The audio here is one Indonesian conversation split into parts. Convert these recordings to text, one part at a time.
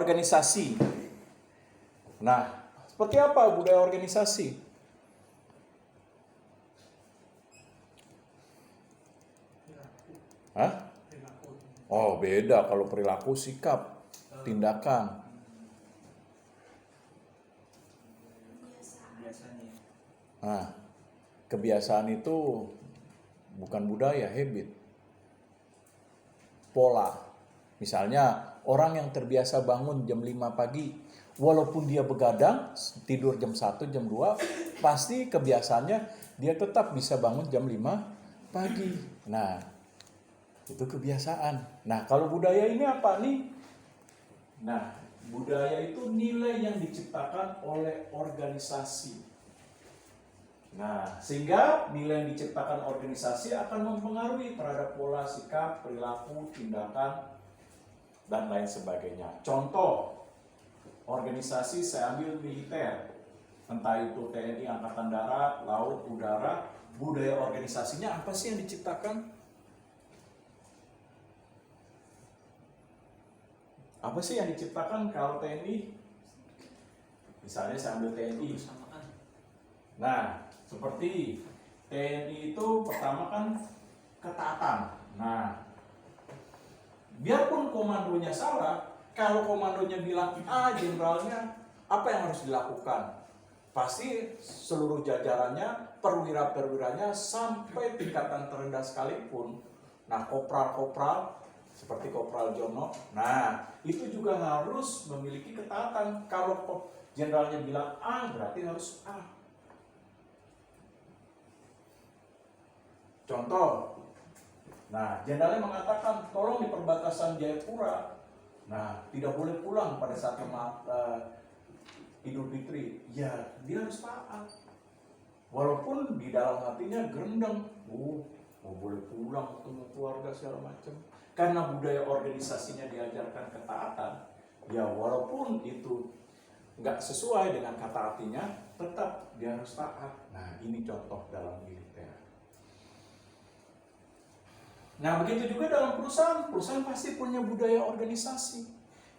organisasi. Nah, seperti apa budaya organisasi? Hah? Oh, beda kalau perilaku, sikap, tindakan. Nah, kebiasaan itu bukan budaya, habit. Pola. Misalnya, orang yang terbiasa bangun jam 5 pagi, walaupun dia begadang, tidur jam 1, jam 2, pasti kebiasaannya dia tetap bisa bangun jam 5 pagi. Nah, itu kebiasaan. Nah, kalau budaya ini apa nih? Nah, budaya itu nilai yang diciptakan oleh organisasi. Nah, sehingga nilai yang diciptakan organisasi akan mempengaruhi terhadap pola sikap, perilaku, tindakan, dan lain sebagainya. Contoh, organisasi saya ambil militer, entah itu TNI, Angkatan Darat, Laut, Udara, budaya organisasinya apa sih yang diciptakan? Apa sih yang diciptakan kalau TNI? Misalnya saya ambil TNI. Nah, seperti TNI itu pertama kan ketaatan. Nah, biarpun komandonya salah, kalau komandonya bilang A, jenderalnya apa yang harus dilakukan? Pasti seluruh jajarannya, perwira-perwiranya sampai tingkatan terendah sekalipun. Nah, kopral-kopral seperti Kopral Jono, nah itu juga harus memiliki ketaatan. Kalau jenderalnya bilang A, berarti harus A. Contoh, nah jenderalnya mengatakan tolong di perbatasan Jayapura, nah tidak boleh pulang pada saat Idul Fitri, ya dia harus taat. Walaupun di dalam hatinya gerendeng, mau boleh pulang ketemu keluarga segala macam. Karena budaya organisasinya diajarkan ketaatan, ya walaupun itu nggak sesuai dengan kata hatinya, tetap dia harus taat. Nah, ini contoh dalam militer. Nah, begitu juga dalam perusahaan. Perusahaan pasti punya budaya organisasi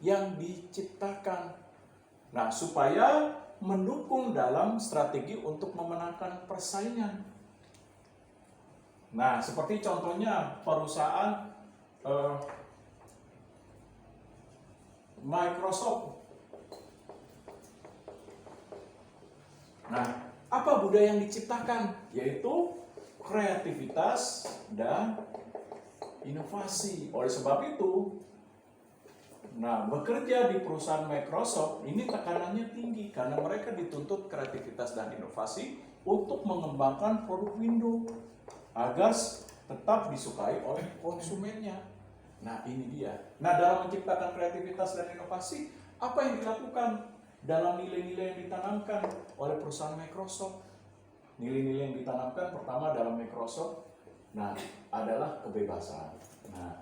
yang diciptakan. Nah, supaya mendukung dalam strategi untuk memenangkan persaingan. Nah, seperti contohnya perusahaan Microsoft. Nah, apa budaya yang diciptakan? Yaitu kreativitas dan inovasi. Oleh sebab itu, nah bekerja di perusahaan Microsoft ini tekanannya tinggi karena mereka dituntut kreativitas dan inovasi untuk mengembangkan produk Windows agar tetap disukai oleh konsumennya. Nah, ini dia. Nah, dalam menciptakan kreativitas dan inovasi, apa yang dilakukan dalam nilai-nilai yang ditanamkan oleh perusahaan Microsoft? Nilai-nilai yang ditanamkan pertama dalam Microsoft, nah, adalah kebebasan. Nah,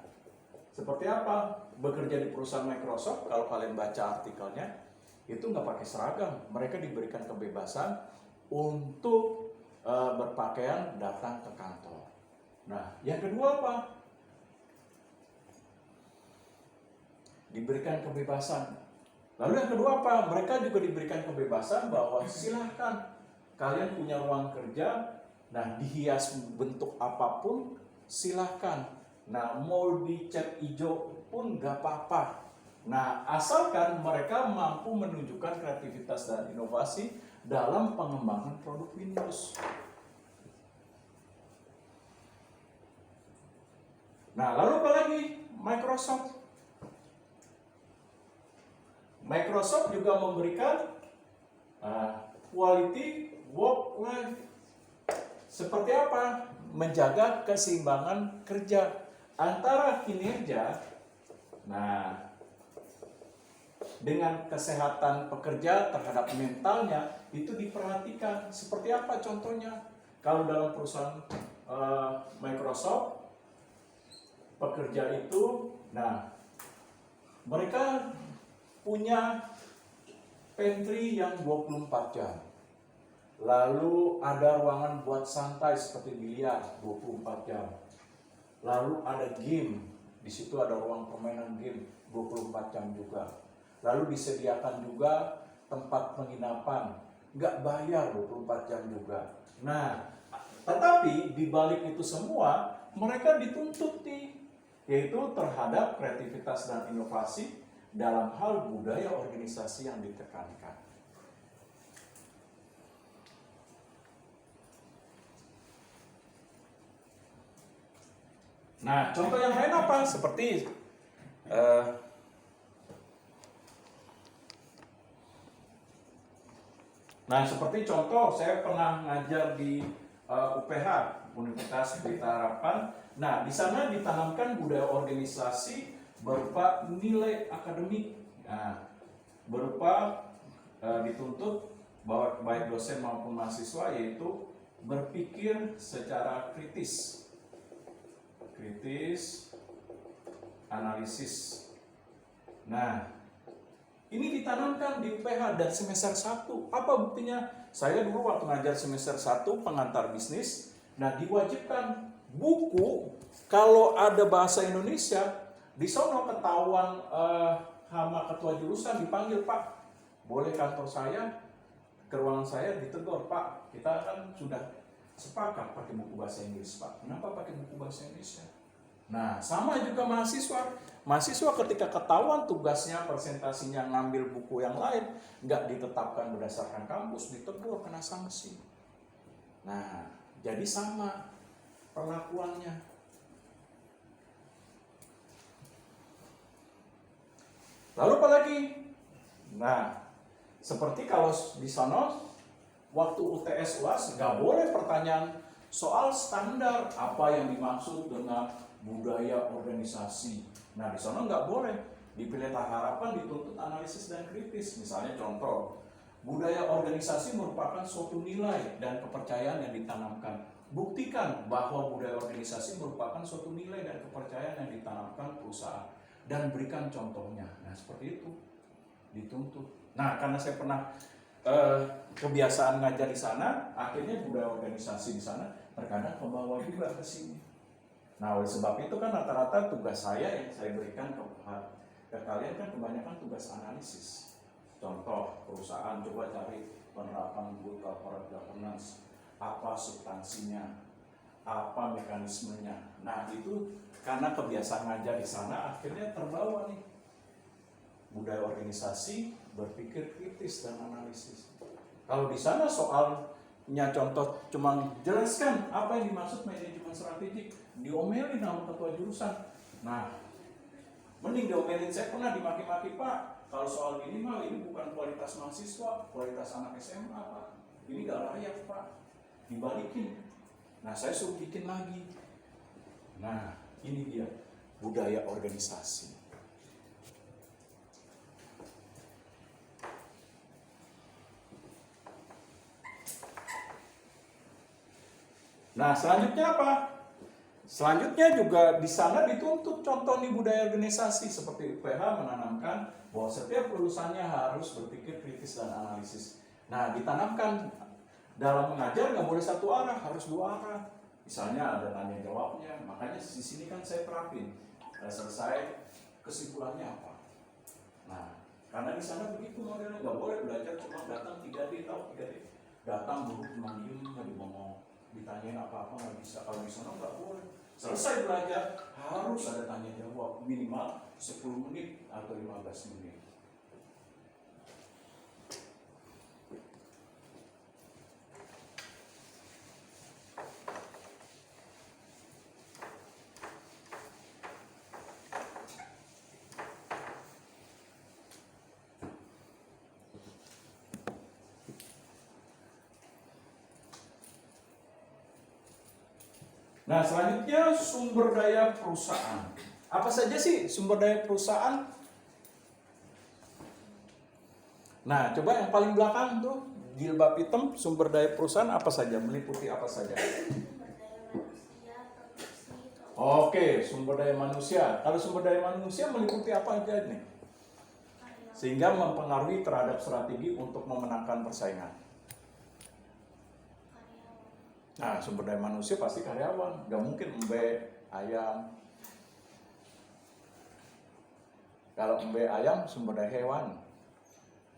seperti apa bekerja di perusahaan Microsoft? Kalau kalian baca artikelnya, itu nggak pakai seragam. Mereka diberikan kebebasan untuk berpakaian datang ke kantor. Nah, yang kedua apa? Diberikan kebebasan. Lalu yang kedua apa? Mereka juga diberikan kebebasan bahwa silahkan kalian punya ruang kerja, nah dihias bentuk apapun silahkan. Nah, mau dicat hijau pun nggak apa-apa. Nah, asalkan mereka mampu menunjukkan kreativitas dan inovasi dalam pengembangan produk Windows. Nah, lalu apa lagi? Microsoft juga memberikan quality work life. Seperti apa? Menjaga keseimbangan kerja antara kinerja, nah, dengan kesehatan pekerja terhadap mentalnya itu diperhatikan. Seperti apa contohnya? Kalau dalam perusahaan Microsoft, pekerja itu, nah, mereka punya pantry yang 24 jam. Lalu ada ruangan buat santai seperti biliar 24 jam. Lalu ada game, di situ ada ruang permainan game 24 jam juga. Lalu disediakan juga tempat penginapan, nggak bayar 24 jam juga. Nah, tetapi di balik itu semua, mereka dituntut nih, yaitu terhadap kreativitas dan inovasi dalam hal budaya organisasi yang ditekankan. Nah, contoh yang lain apa? Seperti seperti contoh, saya pernah ngajar di UPH, Universitas Pelita Harapan. Nah, di sana ditanamkan budaya organisasi berupa nilai akademik. Nah, berupa dituntut bahwa baik dosen maupun mahasiswa yaitu berpikir secara kritis, analisis. Nah, ini ditanamkan di UPH dan semester 1. Apa buktinya? Saya dulu waktu ngajar semester 1 pengantar bisnis, nah diwajibkan buku kalau ada bahasa Indonesia, di sono ketahuan sama ketua jurusan dipanggil, Pak, boleh kantor saya, ke ruangan saya, ditegur, Pak, kita kan sudah sepakat pakai buku bahasa Inggris, Pak. Kenapa pakai buku bahasa Indonesia? Nah, sama juga mahasiswa. Mahasiswa ketika ketahuan tugasnya, presentasinya ngambil buku yang lain, nggak ditetapkan berdasarkan kampus, ditegur, kena sanksi. Nah, jadi sama perlakuannya. Lalu apa lagi? Nah, seperti kalau di sana waktu UTS UAS nggak boleh pertanyaan soal standar apa yang dimaksud dengan budaya organisasi. Nah, di sana nggak boleh. Di Pelita Harapan dituntut analisis dan kritis. Misalnya contoh, budaya organisasi merupakan suatu nilai dan kepercayaan yang ditanamkan. Buktikan bahwa budaya organisasi merupakan suatu nilai dan kepercayaan yang ditanamkan perusahaan dan berikan contohnya. Nah, seperti itu dituntut. Nah, karena saya pernah kebiasaan ngajar di sana, akhirnya budaya organisasi di sana terkadang membawa juga ke sini. Nah, oleh sebab itu kan rata-rata tugas saya yang saya berikan ke kalian kan kebanyakan tugas analisis. Contoh, perusahaan coba cari penerapan good corporate governance, apa substansinya, apa mekanismenya. Nah, itu karena kebiasaan ngajar di sana akhirnya terbawa nih budaya organisasi, berpikir kritis dan analisis. Kalau di sana soalnya contoh cuma jelaskan apa yang dimaksud manajemen strategik, diomelin sama ketua jurusan. Nah, mending diomelin. Saya pernah dimaki-maki, Pak, kalau soal ini mah ini bukan kualitas mahasiswa, kualitas anak SMA, Pak. Ini gak layak, Pak. Dibalikin. Nah, saya suruh bikin lagi. Nah, ini dia budaya organisasi. Nah, selanjutnya apa? Selanjutnya juga di sana dituntut contoh nih budaya organisasi seperti UPH menanamkan bahwa setiap lulusannya harus berpikir kritis dan analisis. Nah, ditanamkan dalam mengajar nggak boleh satu arah, harus dua arah. Misalnya ada tanya jawabnya, makanya di sini kan saya terapin. Selesai kesimpulannya apa? Nah, karena di sana begitu modelnya, nggak boleh belajar cuma datang 3D, tahu 3D. Datang dulu cuma diem, nggak ngomong, ditanyain apa-apa nggak bisa. Kalau di sana nggak boleh. Selesai belajar harus ada tanya jawab minimal 10 menit atau 15 menit. Nah, selanjutnya sumber daya perusahaan. Apa saja sih sumber daya perusahaan? Nah, coba yang paling belakang tuh, jilbab hitam, sumber daya perusahaan apa saja? Meliputi apa saja? Oke, sumber daya manusia. Kalau sumber daya manusia meliputi apa aja nih? Sehingga mempengaruhi terhadap strategi untuk memenangkan persaingan. Nah, sumber daya manusia pasti karyawan, nggak mungkin ayam. Kalau embe ayam, sumber daya hewan.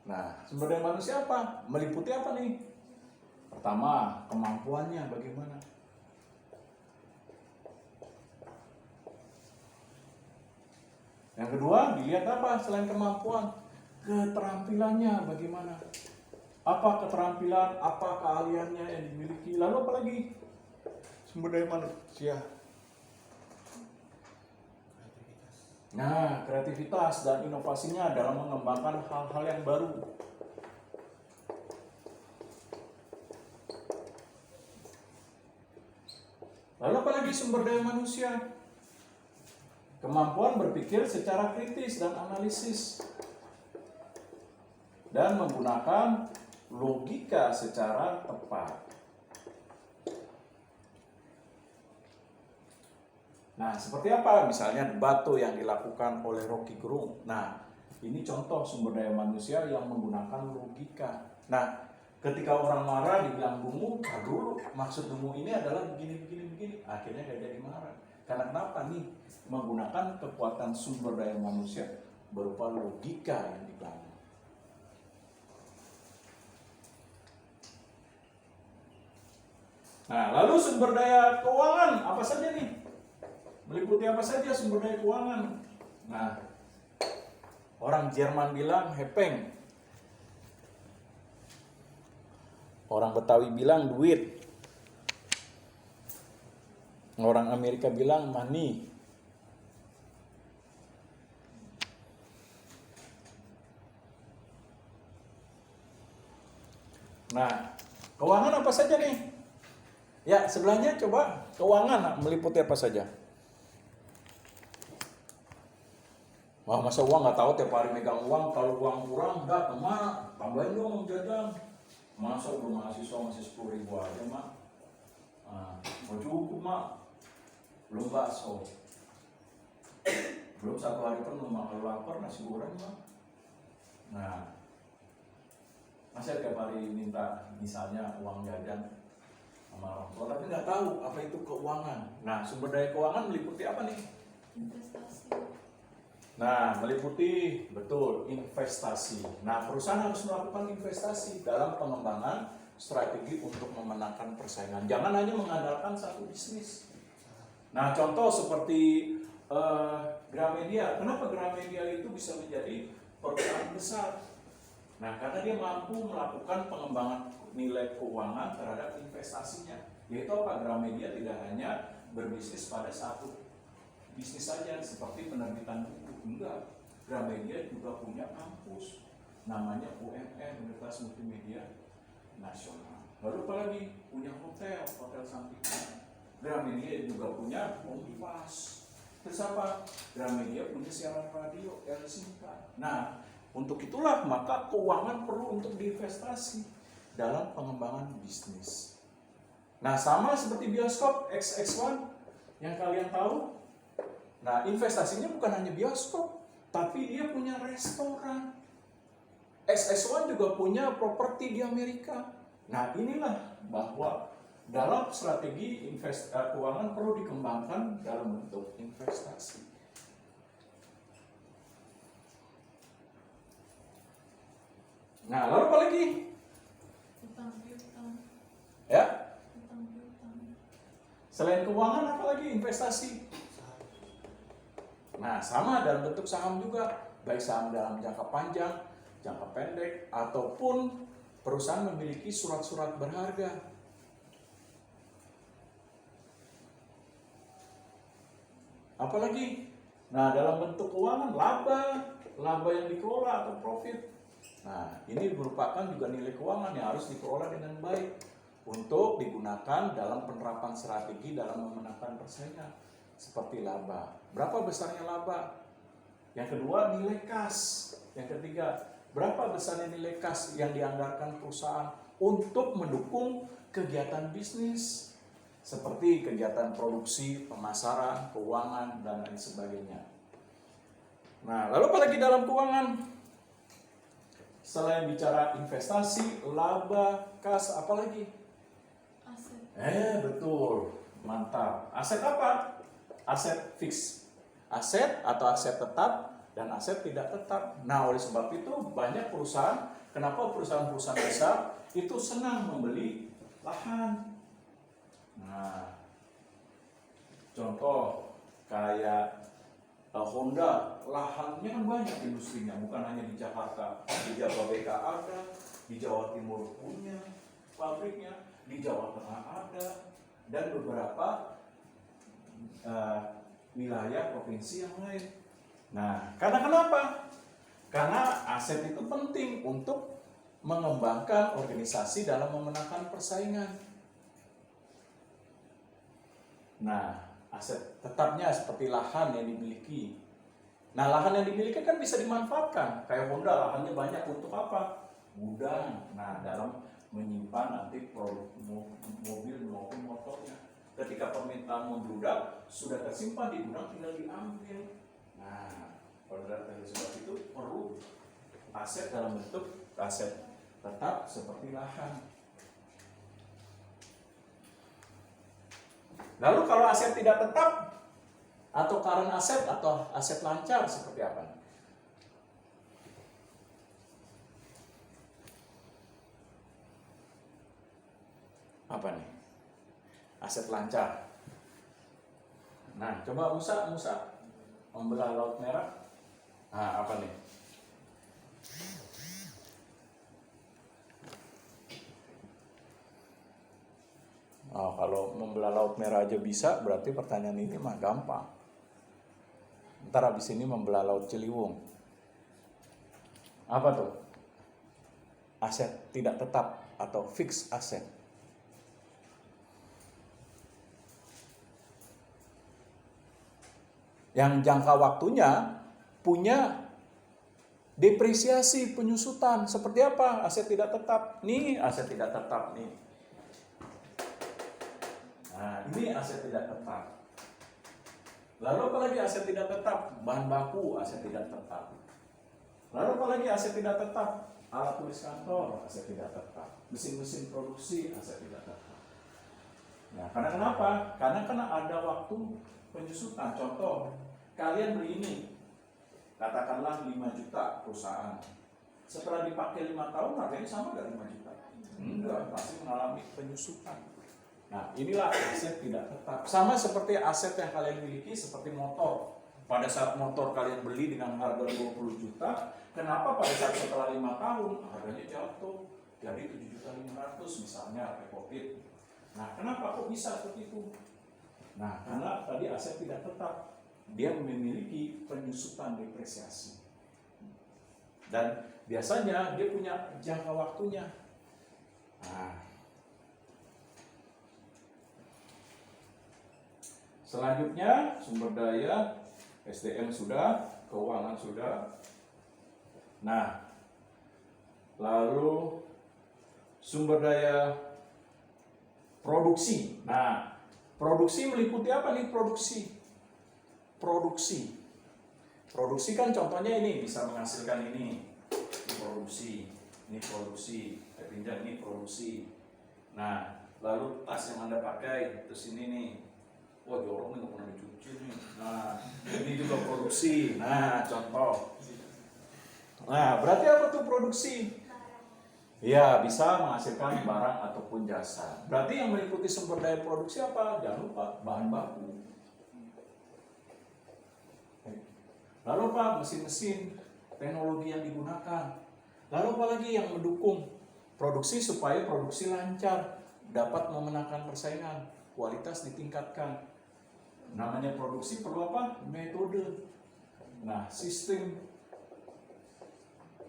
Nah, sumber daya manusia apa? Meliputi apa nih? Pertama, kemampuannya bagaimana? Yang kedua, dilihat apa selain kemampuan? Keterampilannya bagaimana? Apa keterampilan, apa keahliannya yang dimiliki? Lalu apa lagi? Sumber daya manusia. Nah, kreativitas dan inovasinya dalam mengembangkan hal-hal yang baru. Lalu apa lagi sumber daya manusia? Kemampuan berpikir secara kritis dan analisis. Dan menggunakan logika secara tepat. Nah, seperti apa? Misalnya debato yang dilakukan oleh Rocky Gerung. Nah, ini contoh sumber daya manusia yang menggunakan logika. Nah, ketika orang marah dibilang bungu, dulu maksud bungu ini adalah begini. Akhirnya gak jadi marah. Karena kenapa nih? Menggunakan kekuatan sumber daya manusia berupa logika yang dibangun. Nah, lalu sumber daya keuangan apa saja nih? Meliputi apa saja sumber daya keuangan? Nah, orang Jerman bilang hepeng. Orang Betawi bilang duit. Orang Amerika bilang money. Nah, keuangan apa saja nih? Ya, sebelahnya coba keuangan meliputi apa saja? Wah, masa uang nggak tahu tiap hari megang uang, kalau uang kurang, enggak, mak, tambahin dong jajan. Masa udah mahasiswa masih 10.000 aja, mak. Nah, mau cukup, mak. Belum bakso. Belum 1 hari penuh, mak. Kalau lapar, nasi goreng, mak. Nah, masa tiap hari minta misalnya uang jajan sama orang tua, tapi nggak tahu apa itu keuangan. Nah, sumber daya keuangan meliputi apa nih? Investasi. Nah, meliputi betul investasi. Nah, perusahaan harus melakukan investasi dalam pengembangan strategi untuk memenangkan persaingan. Jangan hanya mengandalkan satu bisnis. Nah, contoh seperti Gramedia. Kenapa Gramedia itu bisa menjadi perusahaan besar? Nah, karena dia mampu melakukan pengembangan nilai keuangan terhadap investasinya. Yaitu apa? Gramedia tidak hanya berbisnis pada satu bisnis saja seperti penerbitan buku. Enggak, Gramedia juga punya kampus namanya UMN, Universitas Multimedia Nasional. Lalu apalagi punya hotel sampingan. Gramedia juga punya Kompas. Terus apa? Gramedia punya siaran radio LSINKA. Nah, untuk itulah maka keuangan perlu untuk diinvestasi dalam pengembangan bisnis. Nah, sama seperti bioskop XX1 yang kalian tahu. Nah, investasinya bukan hanya bioskop, tapi dia punya restoran. XX1 juga punya properti di Amerika. Nah, inilah bahwa dalam strategi keuangan perlu dikembangkan dalam bentuk investasi. Nah, lalu apa lagi? Utang piutang. Ya, Utang piutang. selain keuangan apa lagi investasi? Nah, sama dalam bentuk saham juga, baik saham dalam jangka panjang, jangka pendek, ataupun perusahaan memiliki surat-surat berharga. Apalagi? Nah, dalam bentuk keuangan, laba yang dikelola atau profit. Nah, ini merupakan juga nilai keuangan yang harus dikelola dengan baik untuk digunakan dalam penerapan strategi dalam memenangkan persaingan. Seperti laba. Berapa besarnya laba? Yang kedua, nilai kas. Yang ketiga, berapa besarnya nilai kas yang dianggarkan perusahaan untuk mendukung kegiatan bisnis seperti kegiatan produksi, pemasaran, keuangan, dan lain sebagainya. Nah, lalu apa lagi dalam keuangan? Selain bicara investasi, laba, kas, apa lagi? Aset. Betul. Mantap. Aset apa? Aset fix. Aset atau aset tetap dan aset tidak tetap. Nah, oleh sebab itu banyak perusahaan, kenapa perusahaan-perusahaan besar itu senang membeli lahan. Nah, contoh kayak Honda, lahannya kan banyak industrinya, bukan hanya di Jakarta, di Jababeka ada, di Jawa Timur punya pabriknya, di Jawa Tengah ada, dan beberapa wilayah provinsi yang lain. Nah, karena kenapa? Karena aset itu penting untuk mengembangkan organisasi dalam memenangkan persaingan. Nah, aset tetapnya seperti lahan yang dimiliki. Nah, lahan yang dimiliki kan bisa dimanfaatkan. Kayak Honda, lahannya banyak untuk apa? Gudang. Nah, dalam menyimpan nanti produk mobil maupun motornya. Ketika permintaan membludak, sudah tersimpan di gudang, tinggal diambil. Nah, pada sebab itu perlu aset dalam bentuk aset tetap seperti lahan. Lalu kalau aset tidak tetap atau current aset atau aset lancar seperti apa? Apa nih? Aset lancar. Nah, coba Musa membelah laut merah. Nah, apa nih? Oh, kalau membelah laut merah aja bisa, berarti pertanyaan ini mah gampang. Ntar habis ini membelah laut Ciliwung. Apa tuh? Aset tidak tetap atau fixed asset. Yang jangka waktunya punya depresiasi penyusutan. Seperti apa? Aset tidak tetap. Nih aset tidak tetap nih. Nah, ini aset tidak tetap. Lalu apalagi aset tidak tetap? Bahan baku aset tidak tetap. Lalu apalagi aset tidak tetap? Alat tulis kantor aset tidak tetap. Mesin-mesin produksi aset tidak tetap. Nah, karena kenapa? Karena ada waktu penyusutan. Contoh, kalian beli ini, katakanlah 5 juta perusahaan. Setelah dipakai 5 tahun, harganya sama nggak 5 juta? Enggak, pasti mengalami penyusutan. Nah, inilah aset tidak tetap. Sama seperti aset yang kalian miliki seperti motor. Pada saat motor kalian beli dengan harga 20 juta, kenapa pada saat setelah 5 tahun harganya jatuh jadi 7.500.000 misalnya pakai Covid. Nah, kenapa kok bisa seperti itu? Nah, karena tadi aset tidak tetap. Dia memiliki penyusutan depresiasi. Dan biasanya dia punya jangka waktunya. Nah, selanjutnya sumber daya, SDM sudah, keuangan sudah. Nah, lalu sumber daya produksi. Nah, produksi meliputi apa nih produksi? Produksi kan contohnya ini bisa menghasilkan ini produksi, pinjam ini produksi. Nah, lalu tas yang Anda pakai terus ini nih. Wah, jorok nih, nggak pernah dicuci nih. Nah, ini juga produksi. Nah, contoh. Nah, berarti apa tuh produksi? Ya, bisa menghasilkan barang ataupun jasa. Berarti yang meliputi sumber daya produksi apa? Jangan lupa bahan baku. Lalu apa? Mesin-mesin, teknologi yang digunakan. Lalu apa lagi yang mendukung produksi supaya produksi lancar, dapat memenangkan persaingan, kualitas ditingkatkan. Namanya produksi perlu apa? Metode. Nah, sistem,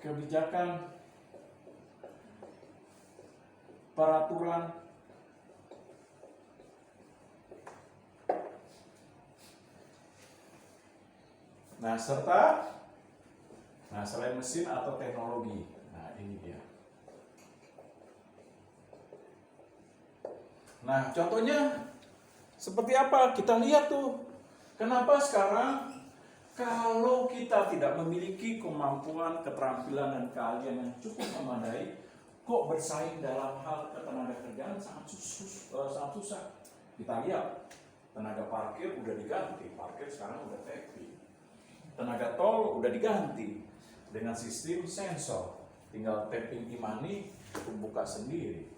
kebijakan, peraturan. Nah, selain mesin atau teknologi. Nah, ini dia. Nah, contohnya seperti apa? Kita lihat tuh. Kenapa sekarang kalau kita tidak memiliki kemampuan, keterampilan, dan keahlian yang cukup memadai, kok bersaing dalam hal ketenaga kerjaan sangat susah. Kita lihat, tenaga parkir udah diganti, parkir sekarang udah TEPI. tenaga tol udah diganti dengan sistem sensor, tinggal tapping e-money buka sendiri.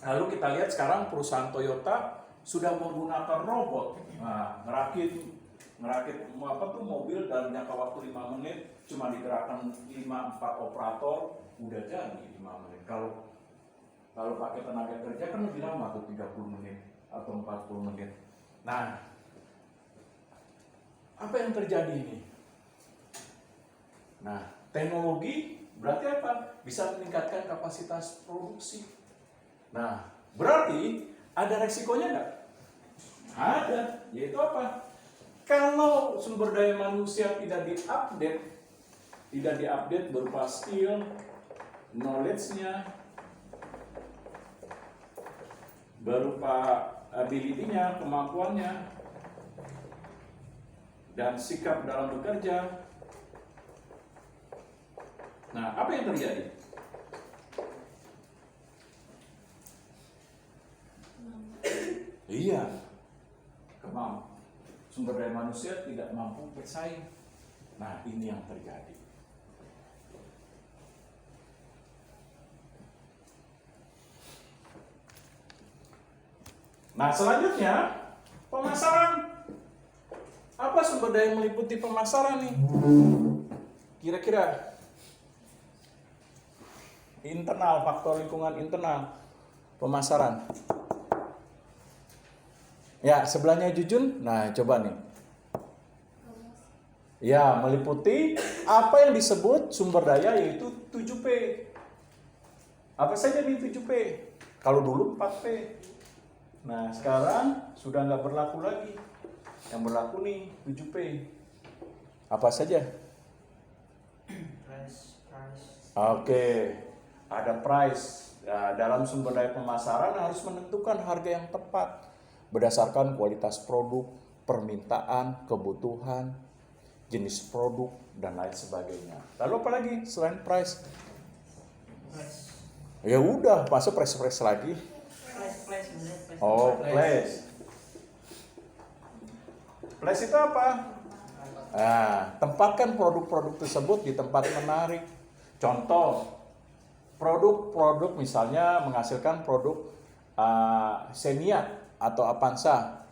Lalu kita lihat sekarang perusahaan Toyota sudah menggunakan robot, nah, ngerakit mobil dalam jangka waktu 5 menit, cuma digerakkan 4 operator, udah jadi 5 menit. Kalau pakai tenaga kerja kan lebih lama tuh 30 menit atau 40 menit. Nah, apa yang terjadi ini? Nah, teknologi berarti apa? Bisa meningkatkan kapasitas produksi. Nah, berarti ada resikonya nggak? Ada, yaitu apa? Kalau sumber daya manusia tidak diupdate berupa skill, knowledge-nya, berupa ability-nya, kemampuannya, dan sikap dalam bekerja. Nah, apa yang terjadi? Iya, sumber daya manusia tidak mampu bersaing. Nah, ini yang terjadi. Nah, selanjutnya pemasaran. Apa sumber daya yang meliputi pemasaran nih? Kira-kira internal, faktor lingkungan internal pemasaran. Ya, sebelahnya Jujun. Nah, coba nih. Ya, meliputi apa yang disebut sumber daya, yaitu 7P. Apa saja nih 7P? Kalau dulu 4P. Nah, sekarang sudah nggak berlaku lagi. Yang berlaku nih 7P. Apa saja? Price. Oke, ada price. Nah, dalam sumber daya pemasaran harus menentukan harga yang tepat berdasarkan kualitas produk, permintaan, kebutuhan, jenis produk, dan lain sebagainya. Lalu apa lagi selain price? Ya udah, masuk price lagi. Oh, place. Place itu apa? Nah, tempatkan produk-produk tersebut di tempat menarik. Contoh, produk-produk misalnya menghasilkan produk Xenia atau Avanza.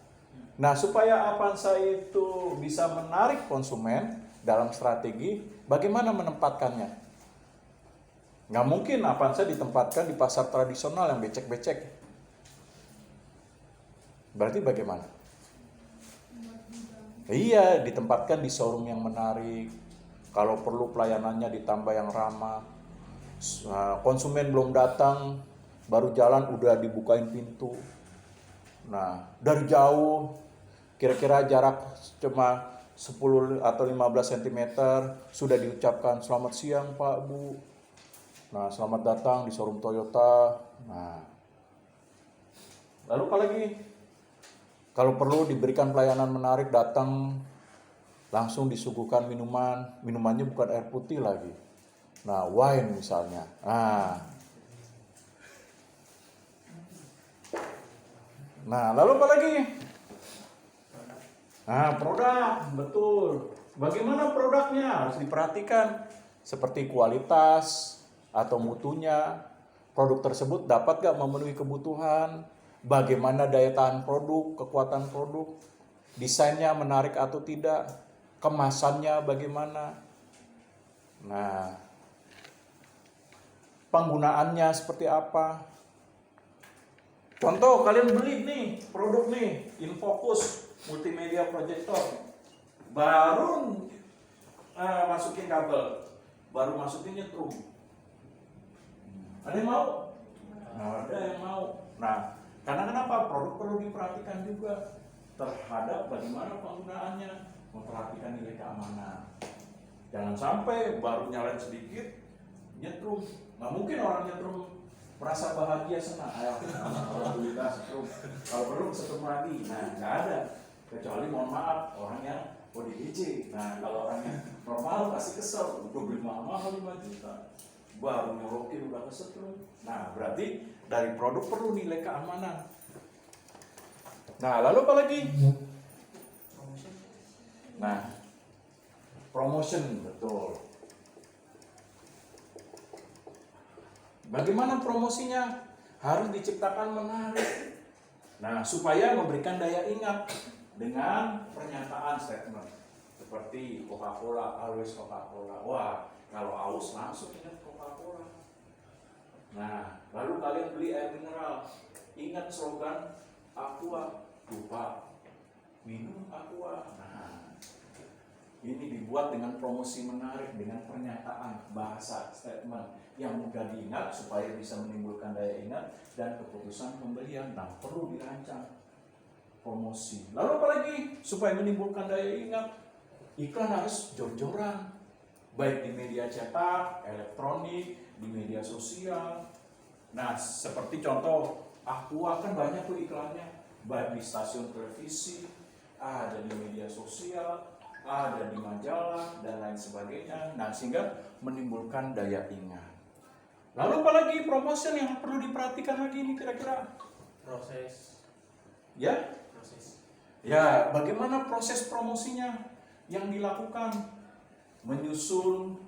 Nah, supaya Avanza itu bisa menarik konsumen dalam strategi, bagaimana menempatkannya? Nggak mungkin Avanza ditempatkan di pasar tradisional yang becek-becek. Berarti bagaimana? Iya, ditempatkan di showroom yang menarik. Kalau perlu pelayanannya ditambah yang ramah. Konsumen belum datang, baru jalan udah dibukain pintu. Nah, dari jauh, kira-kira jarak cuma 10 atau 15 cm, sudah diucapkan, "Selamat siang Pak, Bu. Nah, selamat datang di showroom Toyota." Nah, lalu apa lagi? Kalau perlu diberikan pelayanan menarik, datang langsung disuguhkan minumannya bukan air putih lagi. Nah, wine misalnya. Nah, lalu apa lagi? Nah, produk, betul. Bagaimana produknya? Harus diperhatikan. Seperti kualitas atau mutunya. Produk tersebut dapat gak memenuhi kebutuhan? Bagaimana daya tahan produk, kekuatan produk? Desainnya menarik atau tidak? Kemasannya bagaimana? Nah, penggunaannya seperti apa? Contoh, kalian beli nih produk nih, Infocus multimedia projector, baru masukin kabel, baru masukin nyetrum. Ada yang mau? Nah, ada yang mau. Nah, karena kenapa? Produk perlu diperhatikan juga terhadap bagaimana penggunaannya, memperhatikan nilai keamanan. Jangan sampai baru nyalain sedikit nyetrum. Nggak mungkin orang nyetrum merasa bahagia, senang. Alhamdulillah setrum. Kalau perlu setrum lagi. Nah, nggak ada. Kecuali mohon maaf orang yang ODGJ. Nah, kalau orang yang normal pasti kesel. Udah beli mahal-mahal 5 juta. Baru nyolokin udah kesetrum. Nah, berarti dari produk perlu nilai keamanan. Nah, lalu apa lagi? Nah, promotion, betul. Bagaimana promosinya? Harus diciptakan menarik. Nah, supaya memberikan daya ingat dengan pernyataan statement. Seperti Coca-Cola, always Coca-Cola. Wah, kalau haus langsung ingat Coca-Cola. Nah, lalu kalian beli air mineral. Ingat slogan Aqua, lupa minum Aqua. Nah, ini dibuat dengan promosi menarik, dengan pernyataan, bahasa, statement yang mudah diingat supaya bisa menimbulkan daya ingat dan keputusan pembelian. Nah, perlu dirancang promosi. Lalu apalagi supaya menimbulkan daya ingat? Iklan harus jor-joran, baik di media cetak, elektronik, di media sosial. Nah, seperti contoh Aqua kan banyak tuh iklannya, baik di stasiun televisi, ada di media sosial, ada di majalah dan lain sebagainya. Nah, sehingga menimbulkan daya ingat. Lalu apalagi promotion yang perlu diperhatikan lagi ini kira-kira? Proses. Ya? Ya, bagaimana proses promosinya yang dilakukan? Menyusun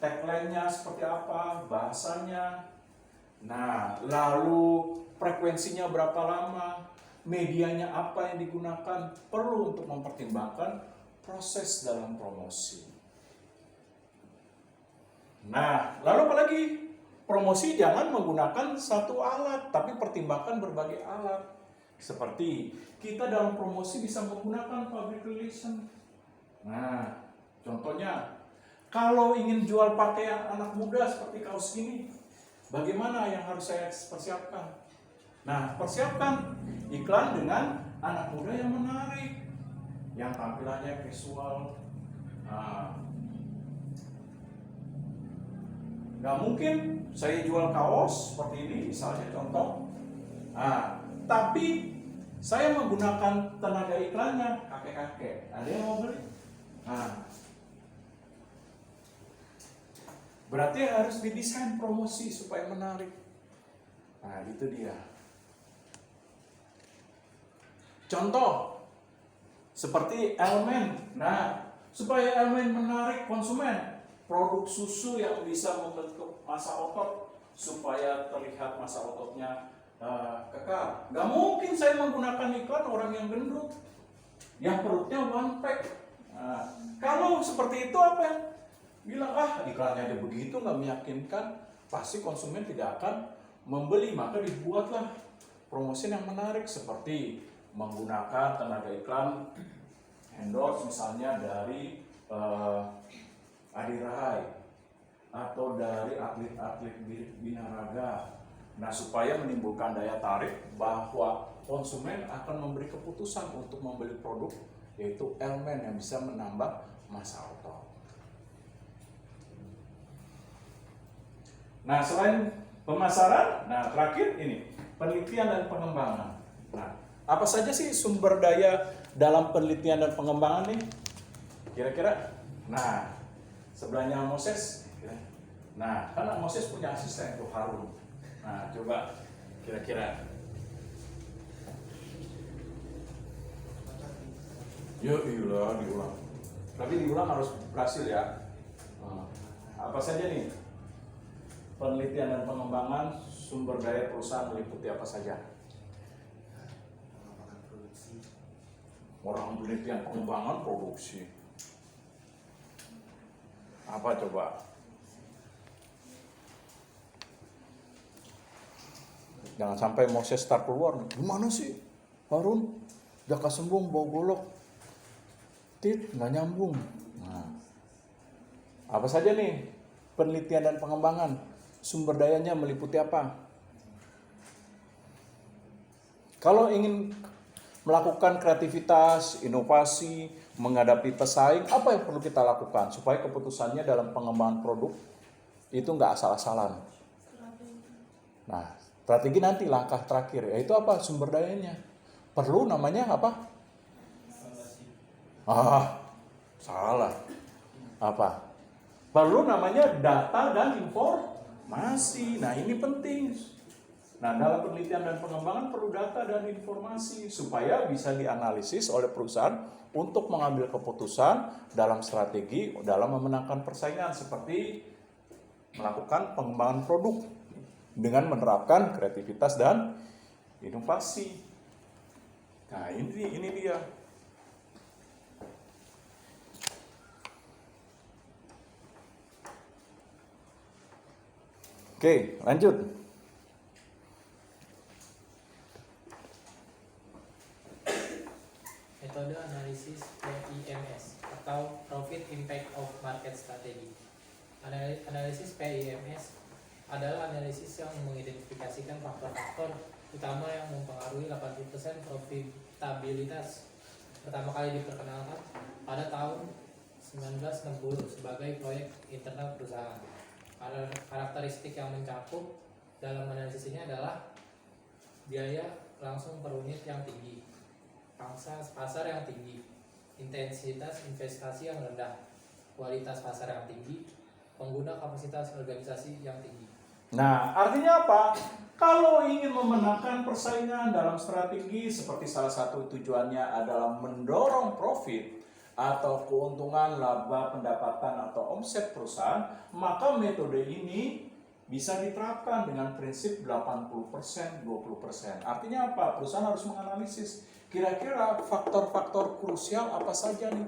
tagline-nya seperti apa, bahasanya. Nah, lalu frekuensinya berapa lama, medianya apa yang digunakan, perlu untuk mempertimbangkan proses dalam promosi. Nah, lalu apalagi? Promosi jangan menggunakan satu alat, tapi pertimbangkan berbagai alat. Seperti kita dalam promosi bisa menggunakan public relation. Nah, contohnya, kalau ingin jual pakaian anak muda seperti kaos ini, bagaimana yang harus saya persiapkan? Nah, persiapkan iklan dengan anak muda yang menarik, yang tampilannya visual. Nah, nggak mungkin saya jual kaos seperti ini, misalnya contoh. Nah, tapi saya menggunakan tenaga iklannya kakek-kakek. Ada yang mau beli? Nah, berarti harus didesain promosi supaya menarik. Nah, itu dia. Contoh seperti elemen. Nah, supaya elemen menarik konsumen, produk susu yang bisa membentuk massa otot supaya terlihat massa ototnya kekal. Gak mungkin saya menggunakan iklan orang yang gendut, yang perutnya one pack. Nah, kalau seperti itu apa? Bilang iklannya ada begitu nggak meyakinkan, pasti konsumen tidak akan membeli. Maka dibuatlah promosi yang menarik seperti menggunakan tenaga iklan endorse misalnya dari Adi Rahai atau dari atlet-atlet binaraga. Nah, supaya menimbulkan daya tarik bahwa konsumen akan memberi keputusan untuk membeli produk, yaitu elemen yang bisa menambah massa otot. Nah, selain pemasaran, nah terakhir ini penelitian dan pengembangan. Nah, apa saja sih sumber daya dalam penelitian dan pengembangan nih? Kira-kira? Nah, sebelahnya Moses. Nah, karena Moses punya asisten tuh Harun. Nah, coba kira-kira. Yuk, diulang. Tapi diulang harus berhasil ya. Apa saja nih? Penelitian dan pengembangan sumber daya perusahaan meliputi apa saja? Orang penelitian pengembangan produksi. Apa coba? Jangan sampai Moses start keluar. Gimana sih Harun? Jaka sembung bawa golok. Nggak nyambung. Nah, apa saja nih penelitian dan pengembangan? Sumber dayanya meliputi apa? Kalau ingin melakukan kreativitas, inovasi, menghadapi pesaing, apa yang perlu kita lakukan supaya keputusannya dalam pengembangan produk itu nggak asal-asalan? Nah, strategi nanti langkah terakhir, yaitu apa? Sumber dayanya. Perlu namanya apa? Salah. Apa? Perlu namanya data dan informasi. Nah, ini penting. Nah, dalam penelitian dan pengembangan perlu data dan informasi supaya bisa dianalisis oleh perusahaan untuk mengambil keputusan dalam strategi dalam memenangkan persaingan seperti melakukan pengembangan produk dengan menerapkan kreativitas dan inovasi. Nah, ini dia. Oke, lanjut. Metode analisis PIMS atau Profit Impact of Market Strategy. Analisis PIMS adalah analisis yang mengidentifikasikan faktor-faktor utama yang mempengaruhi 80% profitabilitas. Pertama kali diperkenalkan pada tahun 1960 sebagai proyek internal perusahaan. Karakteristik yang mencakup dalam analisis ini adalah biaya langsung per unit yang tinggi, pangsa pasar yang tinggi, intensitas investasi yang rendah, kualitas pasar yang tinggi, pengguna kapasitas organisasi yang tinggi. Nah, artinya apa? Kalau ingin memenangkan persaingan dalam strategi seperti salah satu tujuannya adalah mendorong profit atau keuntungan laba pendapatan atau omset perusahaan, maka metode ini bisa diterapkan dengan prinsip 80%, 20%. Artinya apa? Perusahaan harus menganalisis kira-kira faktor-faktor krusial apa saja nih